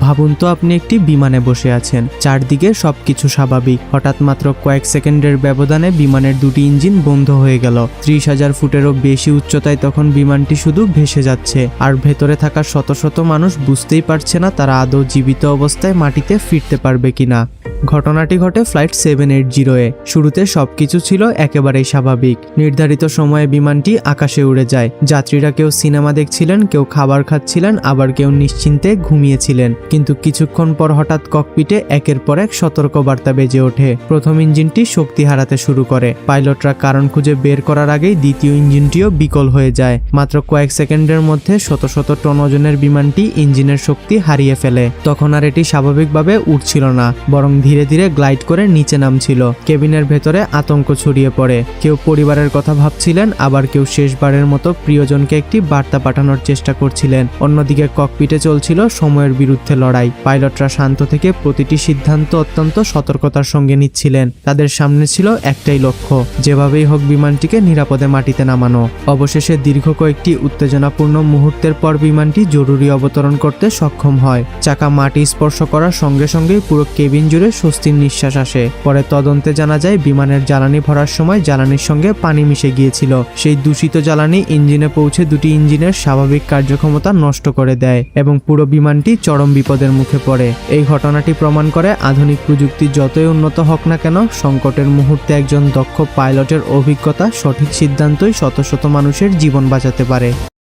ভাবুন তো আপনি একটি বিমানে বসে আছেন, চারদিকে সবকিছু স্বাভাবিক, হঠাৎ মাত্র কয়েক সেকেন্ডের ব্যবধানে বিমানের দুটি ইঞ্জিন বন্ধ হয়ে গেল। 30,000 ফুটেরও বেশি উচ্চতায় তখন বিমানটি শুধু ভেসে যাচ্ছে, আর ভেতরে থাকা শত শত মানুষ বুঝতেই পারছে না তারা আদৌ জীবিত অবস্থায় মাটিতে ফিরতে পারবে কিনা। ঘটনাটি ঘটে ফ্লাইট 780-এ। শুরুতে সবকিছু ছিল একেবারেই স্বাভাবিক। নির্ধারিত সময়ে বিমানটি আকাশে উড়ে যায়। যাত্রীরা কেউ সিনেমা দেখছিলেন, কেউ খাবার খাচ্ছিলেন, আবার কেউ নিশ্চিন্তে ঘুমিয়েছিলেন। কিন্তু কিছুক্ষণ পর হঠাৎ ককপিটে একের পর এক সতর্কবার্তা বেজে ওঠে। প্রথম ইঞ্জিনটি শক্তি হারাতে শুরু করে। পাইলটরা কারণ খুঁজে বের করার আগেই দ্বিতীয় ইঞ্জিনটিও বিকল হয়ে যায়। মাত্র কয়েক সেকেন্ডের মধ্যে শত শত টন ওজনের বিমানটি ইঞ্জিনের শক্তি হারিয়ে ফেলে। তখন আর এটি স্বাভাবিকভাবে উঠছিল না, বরং ধীরে ধীরে গ্লাইড করে নিচে নামছিল। কেবিনের ভেতরে আতঙ্ক ছড়িয়ে পড়ে। কেউ পরিবারের কথা ভাবছিলেন, আবার কেউ শেষবারের মতো প্রিয়জনকে একটি বার্তা পাঠানোর চেষ্টা করছিলেন। অন্যদিকে ককপিটে চলছিল সময়ের বিরুদ্ধে লড়াই। পাইলটরা শান্ত থেকে প্রতিটি সিদ্ধান্ত অত্যন্ত সতর্কতার সঙ্গে নিচ্ছিলেন। তাদের সামনে ছিল একটাই লক্ষ্য, যেভাবেই হোক বিমানটিকে নিরাপদে মাটিতে নামানো। অবশেষে দীর্ঘ কয়েকটি উত্তেজনাপূর্ণ মুহূর্তের পর বিমানটি জরুরি অবতরণ করতে সক্ষম হয়। চাকা মাটি স্পর্শ করার সঙ্গে সঙ্গেই পুরো কেবিন জুড়ে স্বস্তির নিঃশ্বাস আসে। পরে তদন্তে জানা যায় বিমানের জ্বালানি ভরার সময় জ্বালানির সঙ্গে পানি মিশে গিয়েছিল। সেই দূষিত জ্বালানি ইঞ্জিনে পৌঁছে দুটি ইঞ্জিনের স্বাভাবিক কার্যক্ষমতা নষ্ট করে দেয় এবং পুরো বিমানটি চরম বিপদের মুখে পড়ে। এই ঘটনাটি প্রমাণ করে আধুনিক প্রযুক্তি যতই উন্নত হোক না কেন, সংকটের মুহূর্তে একজন দক্ষ পাইলটের অভিজ্ঞতা, সঠিক সিদ্ধান্তই শত শত মানুষের জীবন বাঁচাতে পারে।